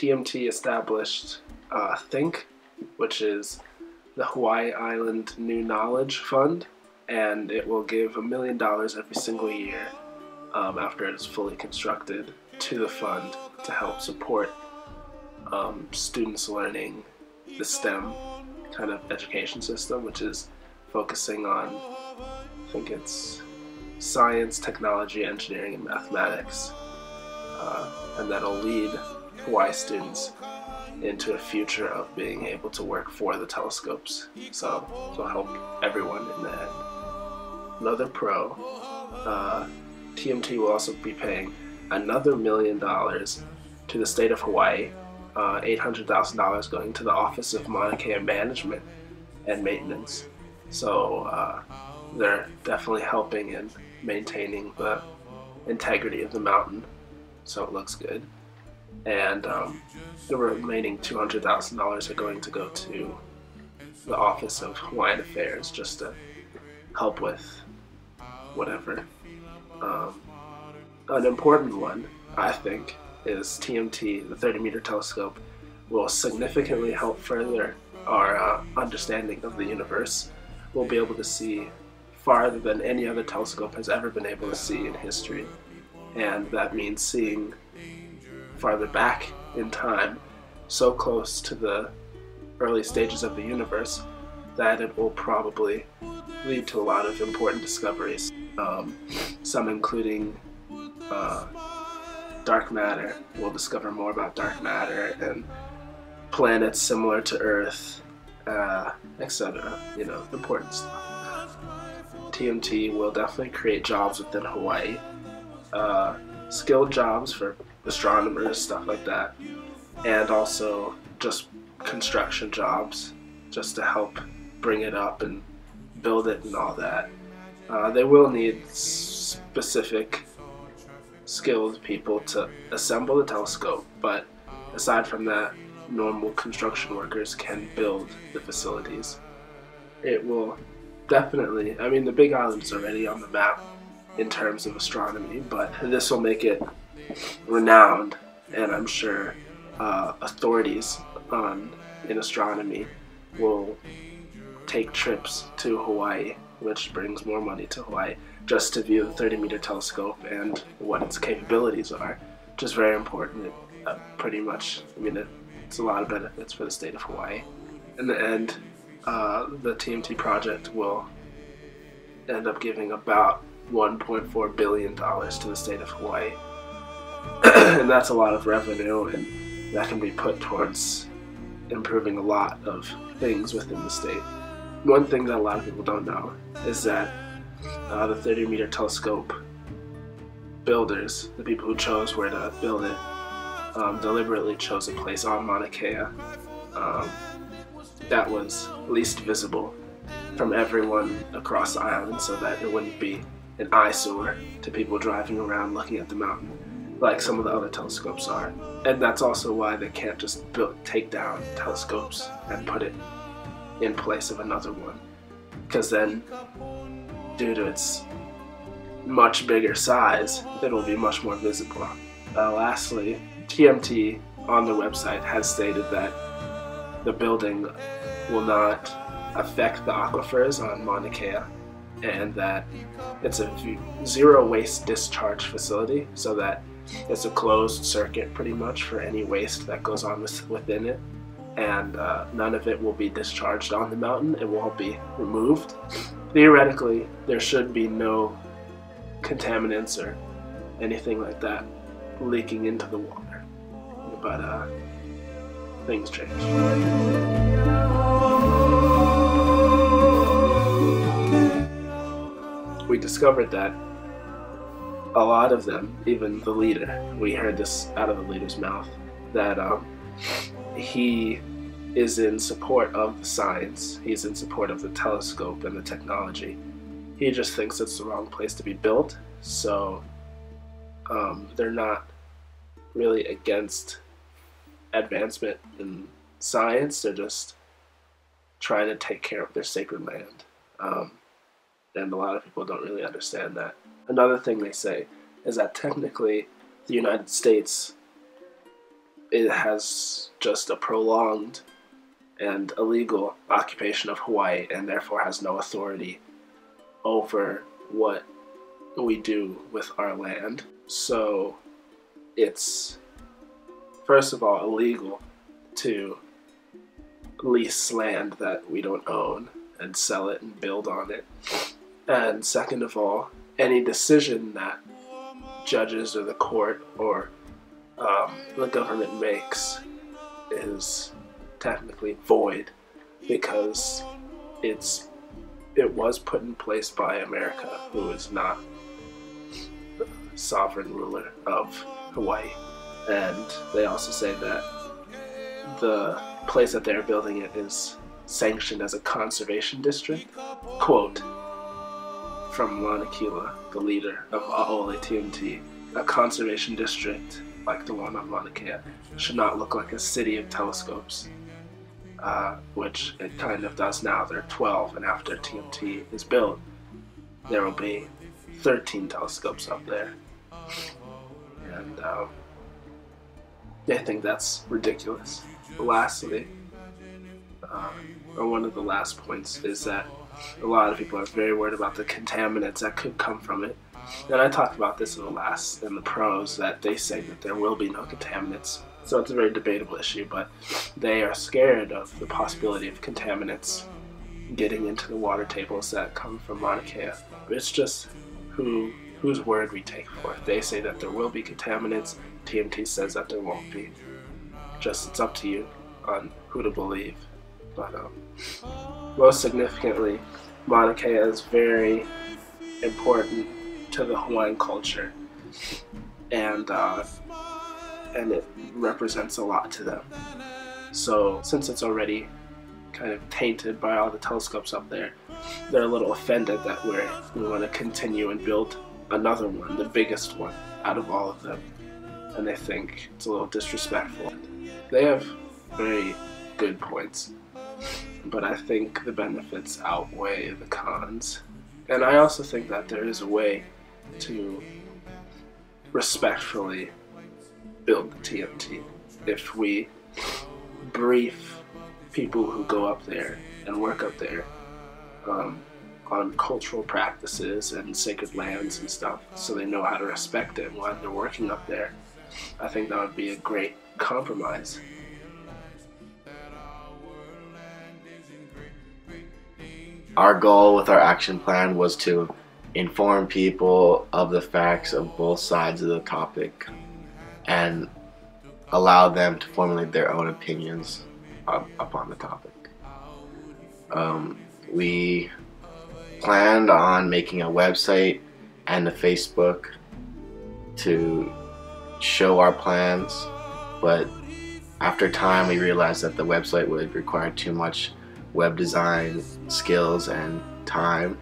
TMT established Think, which is the Hawaii Island New Knowledge Fund, and it will give $1 million every single year after it is fully constructed to the fund to help support students learning the STEM kind of education system, which is focusing on, I think it's science, technology, engineering, and mathematics, and that'll lead Hawaii students into a future of being able to work for the telescopes. So it'll help everyone in the end. Another pro, TMT will also be paying another $1 million to the state of Hawaii, $800,000 going to the Office of Mauna Kea Management and Maintenance. So they're definitely helping in maintaining the integrity of the mountain so it looks good. And the remaining $200,000 are going to go to the Office of Hawaiian Affairs just to help with whatever. An important one, I think, is TMT, the 30-meter telescope, will significantly help further our understanding of the universe. We'll be able to see farther than any other telescope has ever been able to see in history. And that means seeing farther back in time, so close to the early stages of the universe that it will probably lead to a lot of important discoveries, some including dark matter. We'll discover more about dark matter and planets similar to Earth, etc. You know, important stuff. TMT will definitely create jobs within Hawaii, skilled jobs for astronomers, stuff like that, and also just construction jobs, just to help bring it up and build it and all that. They will need specific skilled people to assemble the telescope, but aside from that, normal construction workers can build the facilities. It will definitely, I mean, the Big Island is already on the map in terms of astronomy, but this will make it renowned, and I'm sure authorities in astronomy will take trips to Hawaii, which brings more money to Hawaii, just to view the 30-meter telescope and what its capabilities are, which is very important. Pretty much, I mean, it's a lot of benefits for the state of Hawaii. In the end, the TMT project will end up giving about $1.4 billion to the state of Hawaii. And that's a lot of revenue, and that can be put towards improving a lot of things within the state. One thing that a lot of people don't know is that the 30-meter telescope builders, the people who chose where to build it, deliberately chose a place on Mauna Kea that was least visible from everyone across the island, so that it wouldn't be an eyesore to people driving around looking at the mountain like some of the other telescopes are. And that's also why they can't just take down telescopes and put it in place of another one, because then, due to its much bigger size, it will be much more visible. Lastly, TMT on their website has stated that the building will not affect the aquifers on Mauna Kea, and that it's a zero waste discharge facility, so that it's a closed circuit pretty much for any waste that goes on within it, and none of it will be discharged on the mountain. It will all be removed. Theoretically, there should be no contaminants or anything like that leaking into the water, but things change. We discovered that a lot of them, even the leader, we heard this out of the leader's mouth, that he is in support of the science, he's in support of the telescope and the technology. He just thinks it's the wrong place to be built, so they're not really against advancement in science, they're just trying to take care of their sacred land. And a lot of people don't really understand that. Another thing they say is that technically the United States it has just a prolonged and illegal occupation of Hawaii, and therefore has no authority over what we do with our land. So it's, first of all, illegal to lease land that we don't own and sell it and build on it. And second of all, any decision that judges or the court or the government makes is technically void, because it was put in place by America, who is not the sovereign ruler of Hawaii. And they also say that the place that they're building it is sanctioned as a conservation district. Quote from Mauna Kea, the leader of A'ole TMT, "A conservation district like the one on Mauna Kea should not look like a city of telescopes," which it kind of does now. There are 12, and after TMT is built, there will be 13 telescopes up there. And they think that's ridiculous. Lastly, or one of the last points, is that a lot of people are very worried about the contaminants that could come from it. And I talked about this in the pros, that they say that there will be no contaminants. So it's a very debatable issue, but they are scared of the possibility of contaminants getting into the water tables that come from Mauna Kea. It's just whose word we take for it. They say that there will be contaminants. TMT says that there won't be. Just, it's up to you on who to believe. But most significantly, Mauna Kea is very important to the Hawaiian culture, and it represents a lot to them. So since it's already kind of tainted by all the telescopes up there, they're a little offended that we want to continue and build another one, the biggest one out of all of them, and they think it's a little disrespectful. They have very good points, but I think the benefits outweigh the cons. And I also think that there is a way to respectfully build the TMT if we brief people who go up there and work up there on cultural practices and sacred lands and stuff, so they know how to respect it while they're working up there. I think that would be a great compromise. Our goal with our action plan was to inform people of the facts of both sides of the topic and allow them to formulate their own opinions upon the topic. We planned on making a website and a Facebook to show our plans, but after time we realized that the website would require too much web design skills and time,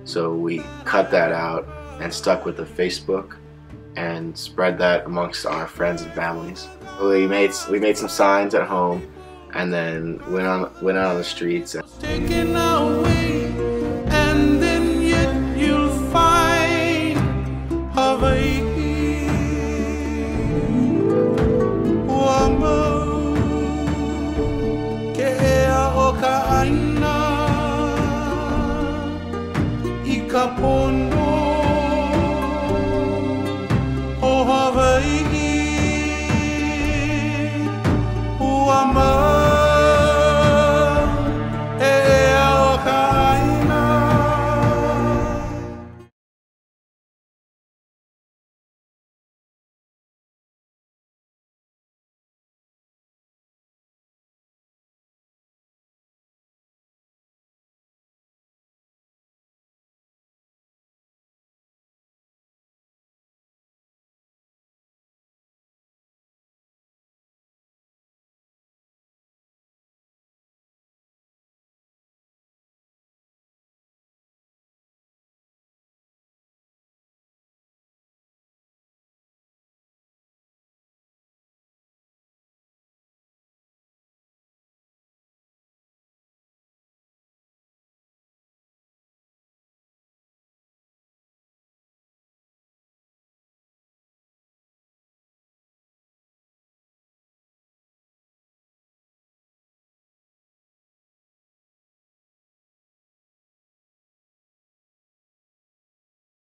so we cut that out and stuck with the Facebook and spread that amongst our friends and families. We made some signs at home, and then went out on the streets. Taken away, and then yet you'll find Hawaii. Mauna Kea o ka aina, I ka pono